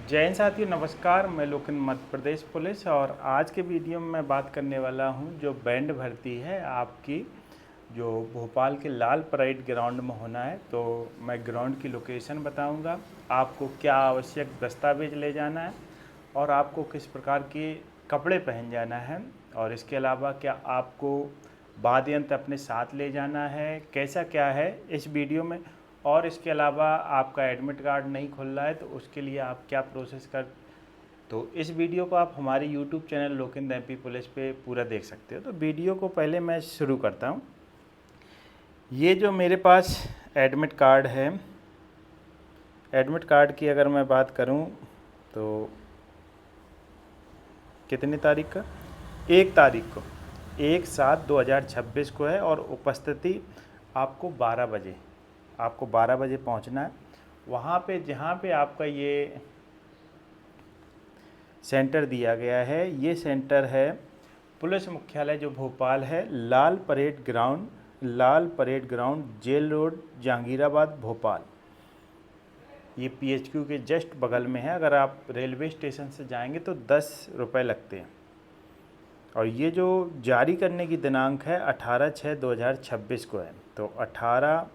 जय हिंद साथियों, नमस्कार। मैं लोकन मध्य प्रदेश पुलिस और आज के वीडियो में मैं बात करने वाला हूं जो बैंड भर्ती है आपकी, जो भोपाल के लाल परेड ग्राउंड में होना है। तो मैं ग्राउंड की लोकेशन बताऊंगा, आपको क्या आवश्यक दस्तावेज ले जाना है और आपको किस प्रकार के कपड़े पहन जाना है, और इसके अलावा क्या आपको वाद्य यंत्र अपने साथ ले जाना है, कैसा क्या है इस वीडियो में। और इसके अलावा आपका एडमिट कार्ड नहीं खुल रहा है तो उसके लिए आप क्या प्रोसेस कर, तो इस वीडियो को आप हमारे यूट्यूब चैनल लोकिन एमपी पुलिस पे पूरा देख सकते हो। तो वीडियो को पहले मैं शुरू करता हूँ। ये जो मेरे पास एडमिट कार्ड है, एडमिट कार्ड की अगर मैं बात करूँ तो कितनी तारीख का, 1 तारीख को, 1/7/2026 को है और उपस्थिति आपको 12 बजे, आपको 12 बजे पहुंचना है वहाँ पे जहाँ पे आपका ये सेंटर दिया गया है। ये सेंटर है पुलिस मुख्यालय जो भोपाल है, Lal parade ground, Lal parade ground, jail road, Jahangirabad, Bhopal. ये पीएचक्यू के जस्ट बगल में है। अगर आप रेलवे स्टेशन से जाएंगे तो 10 रुपये लगते हैं। और ये जो जारी करने की दिनांक है 18/6/2026 को है। तो 18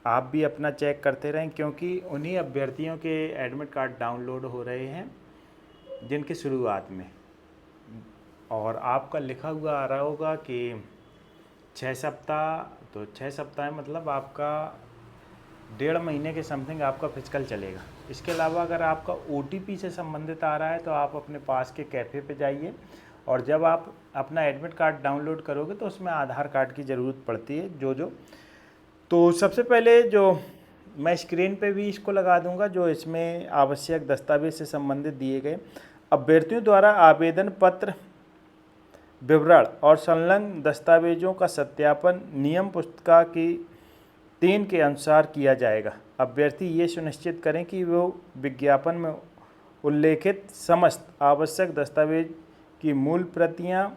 आप भी अपना चेक करते रहें, क्योंकि उन्हीं अभ्यर्थियों के एडमिट कार्ड डाउनलोड हो रहे हैं जिनकी शुरुआत में, और आपका लिखा हुआ आ रहा होगा कि 6 सप्ताह। तो 6 सप्ताह मतलब आपका 1.5 महीने के समथिंग आपका फिजिकल चलेगा। इसके अलावा अगर आपका ओटीपी से संबंधित आ रहा है तो आप अपने पास के कैफ़े पे जाइए, और जब आप अपना एडमिट कार्ड डाउनलोड करोगे तो उसमें आधार कार्ड की ज़रूरत पड़ती है। जो तो सबसे पहले जो मैं स्क्रीन पे भी इसको लगा दूंगा, जो इसमें आवश्यक दस्तावेज से संबंधित दिए गए अभ्यर्थियों द्वारा आवेदन पत्र, विवरण और संलग्न दस्तावेजों का सत्यापन नियम पुस्तिका की 3 के अनुसार किया जाएगा। अभ्यर्थी ये सुनिश्चित करें कि वो विज्ञापन में उल्लेखित समस्त आवश्यक दस्तावेज की मूल प्रतियां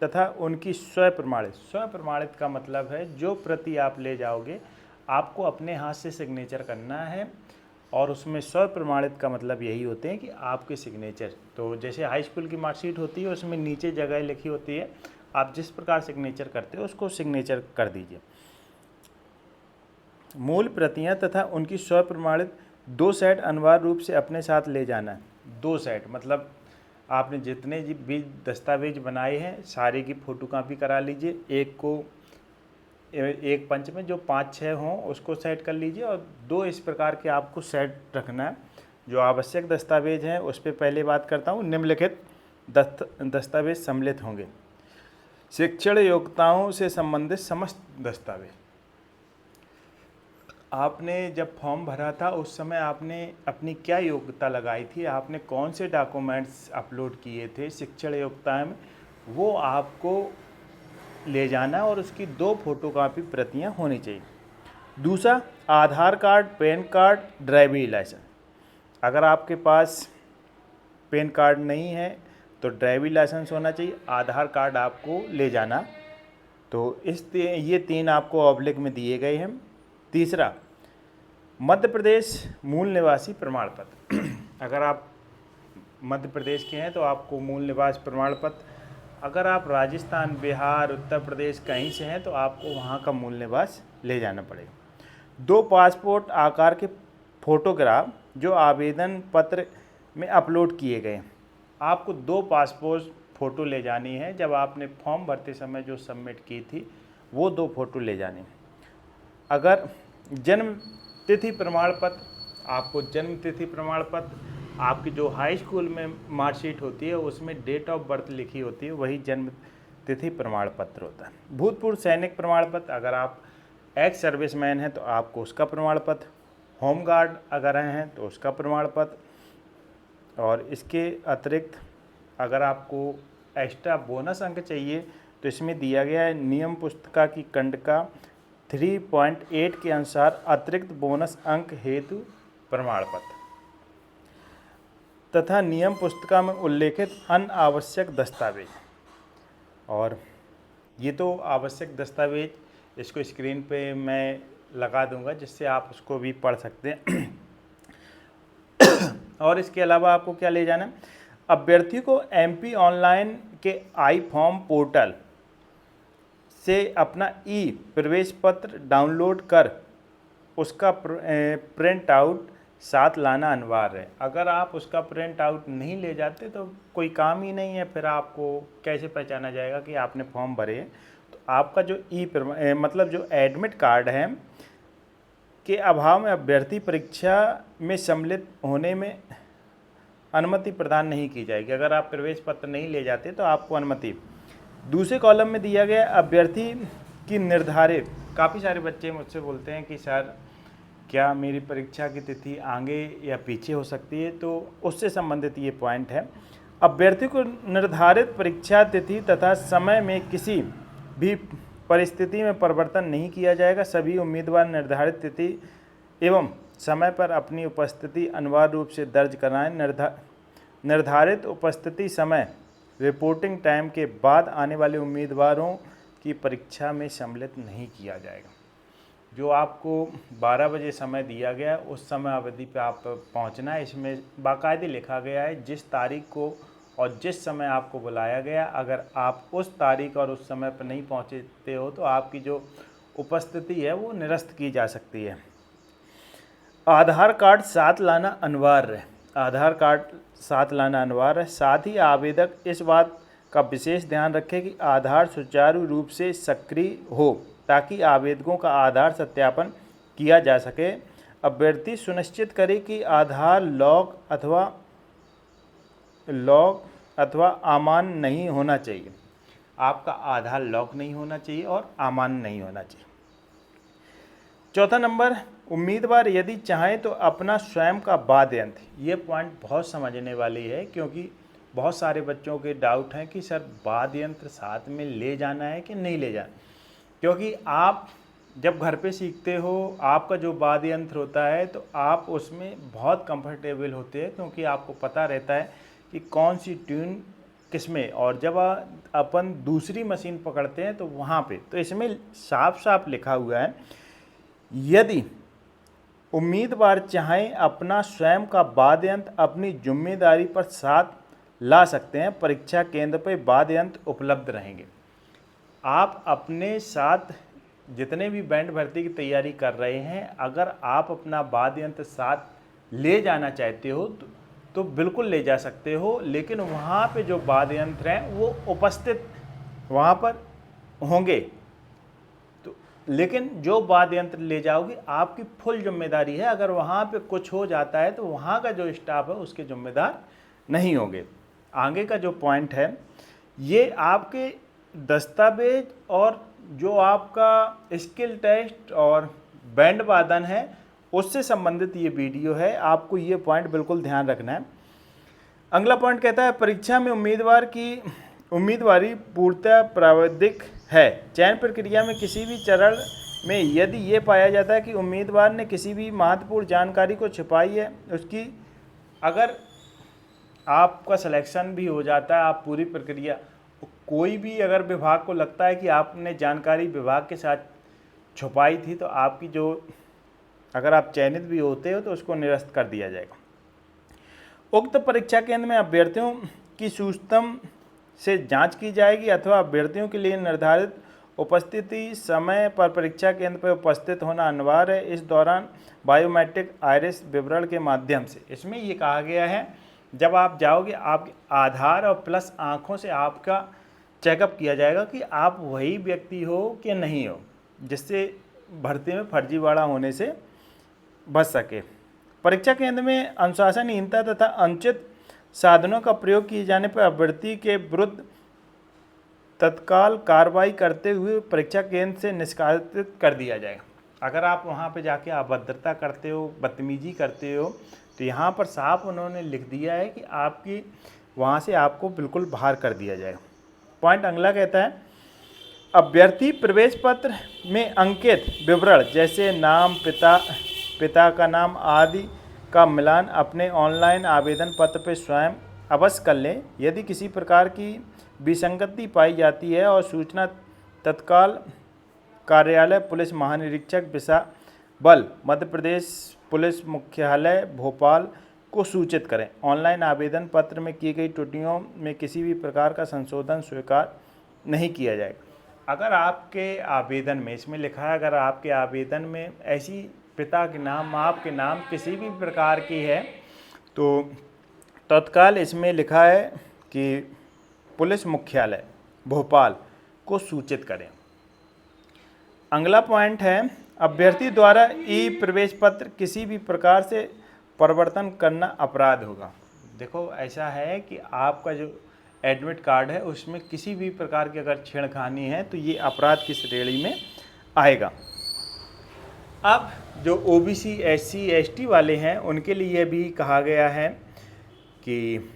तथा उनकी स्व प्रमाणित का मतलब है जो प्रति आप ले जाओगे आपको अपने हाथ से सिग्नेचर करना है, और उसमें स्व प्रमाणित का मतलब यही होते हैं कि आपके सिग्नेचर, तो जैसे हाई स्कूल की मार्कशीट होती है उसमें नीचे जगह लिखी होती है, आप जिस प्रकार सिग्नेचर करते हो उसको सिग्नेचर कर दीजिए। मूल प्रतियां तथा उनकी स्व प्रमाणित 2 सेट अनिवार्य रूप से अपने साथ ले जाना है। 2 सेट मतलब आपने जितने भी दस्तावेज बनाए हैं सारे की फ़ोटोकॉपी करा लीजिए। एक पंच में जो 5-6 हों उसको सेट कर लीजिए, और 2 इस प्रकार के आपको सेट रखना है। जो आवश्यक दस्तावेज हैं उस पर पहले बात करता हूँ। निम्नलिखित दस्तावेज सम्मिलित होंगे: शिक्षण योग्यताओं से संबंधित समस्त दस्तावेज। आपने जब फॉर्म भरा था उस समय आपने अपनी क्या योग्यता लगाई थी, आपने कौन से डॉक्यूमेंट्स अपलोड किए थे शिक्षण योग्यता में, वो आपको ले जाना है और उसकी 2 फोटोकॉपी प्रतियां होनी चाहिए। दूसरा, Aadhaar card, PAN card, driving licence. अगर आपके पास पैन कार्ड नहीं है तो ड्राइविंग लाइसेंस होना चाहिए, आधार कार्ड आपको ले जाना। तो ये 3 आपको ऑब्लिक में दिए गए हैं। तीसरा, मध्य प्रदेश मूल निवासी प्रमाण पत्र। अगर आप मध्य प्रदेश के हैं तो आपको मूल निवास प्रमाण पत्र, अगर आप राजस्थान, बिहार, उत्तर प्रदेश कहीं से हैं तो आपको वहाँ का मूल निवास ले जाना पड़ेगा। 2 पासपोर्ट आकार के फोटोग्राफ जो आवेदन पत्र में अपलोड किए गए हैं। आपको 2 पासपोर्ट फ़ोटो ले जानी है। जब आपने फॉर्म भरते समय जो सबमिट की थी वो 2 फोटो ले जानी है। अगर जन्म तिथि प्रमाण पत्र, आपको जन्म तिथि प्रमाण पत्र, आपकी जो हाई स्कूल में मार्कशीट होती है उसमें डेट ऑफ बर्थ लिखी होती है, वही जन्म तिथि प्रमाण पत्र होता है। भूतपूर्व सैनिक प्रमाण पत्र, अगर आप एक्स सर्विसमैन हैं तो आपको उसका प्रमाण पत्र, होम गार्ड अगर हैं तो उसका प्रमाण पत्र, और इसके अतिरिक्त अगर आपको एक्स्ट्रा बोनस अंक चाहिए तो इसमें दिया गया है नियम पुस्तिका की कंडिका 3.8 के अनुसार अतिरिक्त बोनस अंक हेतु प्रमाण पत्र तथा नियम पुस्तिका में उल्लेखित अन्य आवश्यक दस्तावेज। और ये तो आवश्यक दस्तावेज, इसको स्क्रीन पे मैं लगा दूंगा जिससे आप उसको भी पढ़ सकते हैं। और इसके अलावा आपको क्या ले जाना है, अभ्यर्थी को एमपी ऑनलाइन के आई फॉर्म पोर्टल से अपना ई प्रवेश पत्र डाउनलोड कर उसका प्रिंट आउट साथ लाना अनिवार्य है। अगर आप उसका प्रिंट आउट नहीं ले जाते तो कोई काम ही नहीं है, फिर आपको कैसे पहचाना जाएगा कि आपने फॉर्म भरे है। तो आपका जो मतलब जो एडमिट कार्ड है के अभाव में अभ्यर्थी परीक्षा में सम्मिलित होने में अनुमति प्रदान नहीं की जाएगी। अगर आप प्रवेश पत्र नहीं ले जाते तो आपको अनुमति। दूसरे कॉलम में दिया गया अभ्यर्थी की निर्धारित, काफ़ी सारे बच्चे मुझसे बोलते हैं कि सर क्या मेरी परीक्षा की तिथि आगे या पीछे हो सकती है, तो उससे संबंधित ये पॉइंट है। अभ्यर्थी को निर्धारित परीक्षा तिथि तथा समय में किसी भी परिस्थिति में परिवर्तन नहीं किया जाएगा। सभी उम्मीदवार निर्धारित तिथि एवं समय पर अपनी उपस्थिति अनिवार्य रूप से दर्ज कराएं। निर्धारित उपस्थिति समय रिपोर्टिंग टाइम के बाद आने वाले उम्मीदवारों की परीक्षा में सम्मिलित नहीं किया जाएगा। जो आपको 12 बजे समय दिया गया उस समय अवधि पे आप पहुंचना है। इसमें बाकायदे लिखा गया है जिस तारीख को और जिस समय आपको बुलाया गया, अगर आप उस तारीख और उस समय पर नहीं पहुंचते हो तो आपकी जो उपस्थिति है वो निरस्त की जा सकती है। आधार कार्ड साथ लाना अनिवार्य है। आधार कार्ड साथ लाना अनिवार्य है। साथ ही आवेदक इस बात का विशेष ध्यान रखें कि आधार सुचारू रूप से सक्रिय हो ताकि आवेदकों का आधार सत्यापन किया जा सके। अभ्यर्थी सुनिश्चित करे कि आधार लॉक अथवा अमान्य नहीं होना चाहिए। आपका आधार लॉक नहीं होना चाहिए और अमान्य नहीं होना चाहिए। चौथा नंबर, उम्मीदवार यदि चाहें तो अपना स्वयं का वाद्य यंत्र। ये पॉइंट बहुत समझने वाली है क्योंकि बहुत सारे बच्चों के डाउट हैं कि सर वाद्य यंत्र साथ में ले जाना है कि नहीं ले जाना। क्योंकि आप जब घर पे सीखते हो आपका जो वाद्य यंत्र होता है तो आप उसमें बहुत कंफर्टेबल होते हैं क्योंकि आपको पता रहता है कि कौन सी ट्यून किस में। और जब अपन दूसरी मशीन पकड़ते हैं तो वहाँ पे तो इसमें साफ साफ लिखा हुआ है, यदि उम्मीदवार चाहें अपना स्वयं का वाद्य यंत्र अपनी जिम्मेदारी पर साथ ला सकते हैं। परीक्षा केंद्र पर वाद्य यंत्र उपलब्ध रहेंगे। आप अपने साथ जितने भी बैंड भर्ती की तैयारी कर रहे हैं, अगर आप अपना वाद्य यंत्र साथ ले जाना चाहते हो तो बिल्कुल ले जा सकते हो, लेकिन वहाँ पे जो वाद्य यंत्र हैं वो उपस्थित वहाँ पर होंगे। तो लेकिन जो वाद्य यंत्र ले जाओगे आपकी फुल जिम्मेदारी है। अगर वहाँ पे कुछ हो जाता है तो वहाँ का जो स्टाफ है उसके जिम्मेदार नहीं होंगे। आगे का जो पॉइंट है ये आपके दस्तावेज और जो आपका स्किल टेस्ट और बैंड वादन है उससे संबंधित ये वीडियो है। आपको ये पॉइंट बिल्कुल ध्यान रखना है। अगला पॉइंट कहता है परीक्षा में उम्मीदवार की उम्मीदवारी पूर्णतः प्राविधिक है। चयन प्रक्रिया में किसी भी चरण में यदि ये पाया जाता है कि उम्मीदवार ने किसी भी महत्वपूर्ण जानकारी को छिपाई है, उसकी अगर आपका सिलेक्शन भी हो जाता है, आप पूरी प्रक्रिया कोई भी अगर विभाग को लगता है कि आपने जानकारी विभाग के साथ छुपाई थी तो आपकी जो अगर आप चयनित भी होते हो तो उसको निरस्त कर दिया जाएगा। उक्त परीक्षा केंद्र में अभ्यर्थियों की सूक्ष्मता से जांच की जाएगी अथवा अभ्यर्थियों के लिए निर्धारित उपस्थिति समय पर परीक्षा केंद्र पर उपस्थित होना अनिवार्य है। इस दौरान बायोमेट्रिक आइरिस विवरण के माध्यम से, इसमें ये कहा गया है जब आप जाओगे आपके आधार और प्लस आँखों से आपका चेकअप किया जाएगा कि आप वही व्यक्ति हो कि नहीं हो, जिससे भर्ती में फर्जीवाड़ा होने से बच सके। परीक्षा केंद्र में अनुशासनहीनता तथा अनुचित साधनों का प्रयोग किए जाने पर अभ्यर्थी के विरुद्ध तत्काल कार्रवाई करते हुए परीक्षा केंद्र से निष्कासित कर दिया जाएगा। अगर आप वहां पे जाके अभद्रता करते हो, बदतमीजी करते हो, तो यहाँ पर साफ उन्होंने लिख दिया है कि आपकी वहाँ से आपको बिल्कुल बाहर कर दिया जाएगा। पॉइंट अगला कहता है अभ्यर्थी प्रवेश पत्र में अंकित विवरण जैसे नाम, पिता का नाम आदि का मिलान अपने ऑनलाइन आवेदन पत्र पर स्वयं अवश्य कर लें। यदि किसी प्रकार की विसंगति पाई जाती है और सूचना तत्काल कार्यालय पुलिस महानिरीक्षक विशा बल मध्य प्रदेश पुलिस मुख्यालय भोपाल को सूचित करें। ऑनलाइन आवेदन पत्र में की गई त्रुटियों में किसी भी प्रकार का संशोधन स्वीकार नहीं किया जाएगा। अगर आपके आवेदन में इसमें लिखा है, अगर आपके आवेदन में ऐसी पिता के नाम, माँ के नाम किसी भी प्रकार की है तो तत्काल इसमें लिखा है कि पुलिस मुख्यालय भोपाल को सूचित करें। अगला पॉइंट है, अभ्यर्थी द्वारा ई प्रवेश पत्र किसी भी प्रकार से परिवर्तन करना अपराध होगा। देखो ऐसा है कि आपका जो एडमिट कार्ड है उसमें किसी भी प्रकार की अगर छेड़खानी है तो ये अपराध की श्रेणी में आएगा। अब जो ओबीसी, एससी, एसटी वाले हैं उनके लिए भी कहा गया है कि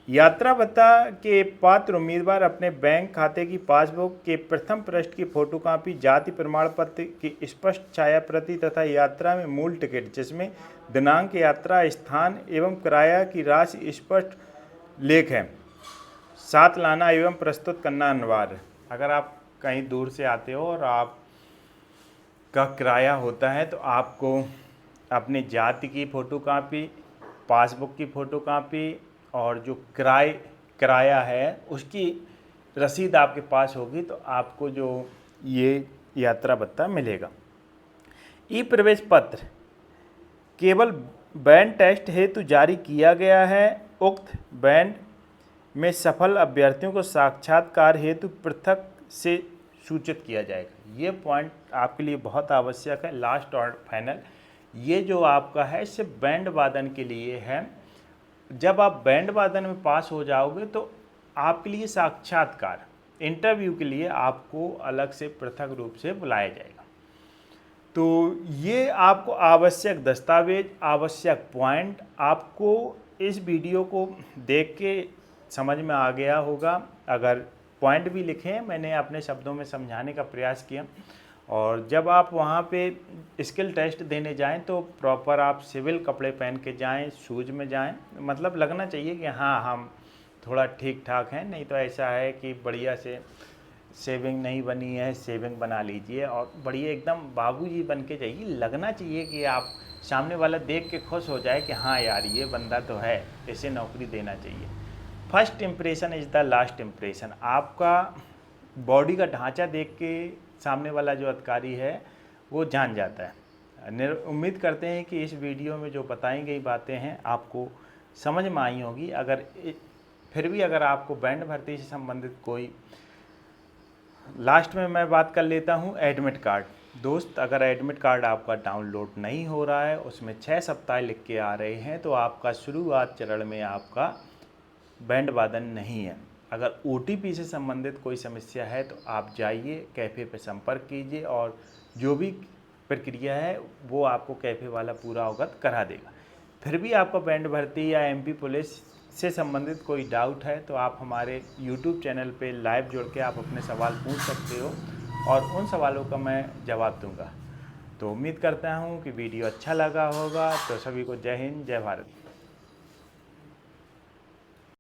यात्रा भत्ता के पात्र उम्मीदवार अपने बैंक खाते की पासबुक के प्रथम पृष्ठ की फोटोकॉपी, जाति प्रमाण पत्र की स्पष्ट छाया प्रति तथा यात्रा में मूल टिकट जिसमें दिनांक, यात्रा स्थान एवं किराया की राशि स्पष्ट लेख है साथ लाना एवं प्रस्तुत करना अनिवार्य। अगर आप कहीं दूर से आते हो और आप का किराया होता है तो आपको अपनी जाति की फ़ोटोकॉपी, पासबुक की फ़ोटोकॉपी और जो किराया है उसकी रसीद आपके पास होगी तो आपको जो ये यात्रा भत्ता मिलेगा। ई प्रवेश पत्र केवल बैंड टेस्ट हेतु जारी किया गया है। उक्त बैंड में सफल अभ्यर्थियों को साक्षात्कार हेतु पृथक से सूचित किया जाएगा। ये पॉइंट आपके लिए बहुत आवश्यक है। लास्ट और फाइनल, ये जो आपका है सिर्फ बैंड वादन के लिए है। जब आप बैंड वादन में पास हो जाओगे तो आपके लिए साक्षात्कार, इंटरव्यू के लिए आपको अलग से पृथक रूप से बुलाया जाएगा। तो ये आपको आवश्यक दस्तावेज, आवश्यक पॉइंट आपको इस वीडियो को देख के समझ में आ गया होगा। अगर पॉइंट भी लिखे हैं, मैंने अपने शब्दों में समझाने का प्रयास किया। और जब आप वहाँ पे स्किल टेस्ट देने जाएं तो प्रॉपर आप सिविल कपड़े पहन के जाएं, शूज़ में जाएं, मतलब लगना चाहिए कि हाँ हम थोड़ा ठीक ठाक हैं। नहीं तो ऐसा है कि बढ़िया से सेविंग नहीं बनी है, सेविंग बना लीजिए और बढ़िया एकदम बाबूजी बन के जाइए। लगना चाहिए कि आप सामने वाला देख के खुश हो जाए कि हाँ यार ये बंदा तो है, इसे नौकरी देना चाहिए। First impression is the last impression. आपका बॉडी का ढांचा देख के सामने वाला जो अधिकारी है वो जान जाता है। उम्मीद करते हैं कि इस वीडियो में जो बताई गई बातें हैं आपको समझ में आई होगी। अगर फिर भी अगर आपको बैंड भर्ती से संबंधित कोई, लास्ट में मैं बात कर लेता हूँ एडमिट कार्ड। दोस्त, अगर एडमिट कार्ड आपका डाउनलोड नहीं हो रहा है, उसमें 6 सप्ताह लिख के आ रहे हैं तो आपका शुरुआत चरण में आपका बैंड वादन नहीं है। अगर ओटीपी से संबंधित कोई समस्या है तो आप जाइए कैफ़े पे संपर्क कीजिए और जो भी प्रक्रिया है वो आपको कैफ़े वाला पूरा अवगत करा देगा। फिर भी आपका बैंड भर्ती या एमपी पुलिस से संबंधित कोई डाउट है तो आप हमारे यूट्यूब चैनल पे लाइव जुड़ के आप अपने सवाल पूछ सकते हो और उन सवालों का मैं जवाब दूंगा। तो उम्मीद करता हूँ कि वीडियो अच्छा लगा होगा। तो सभी को जय हिंद, जय भारत।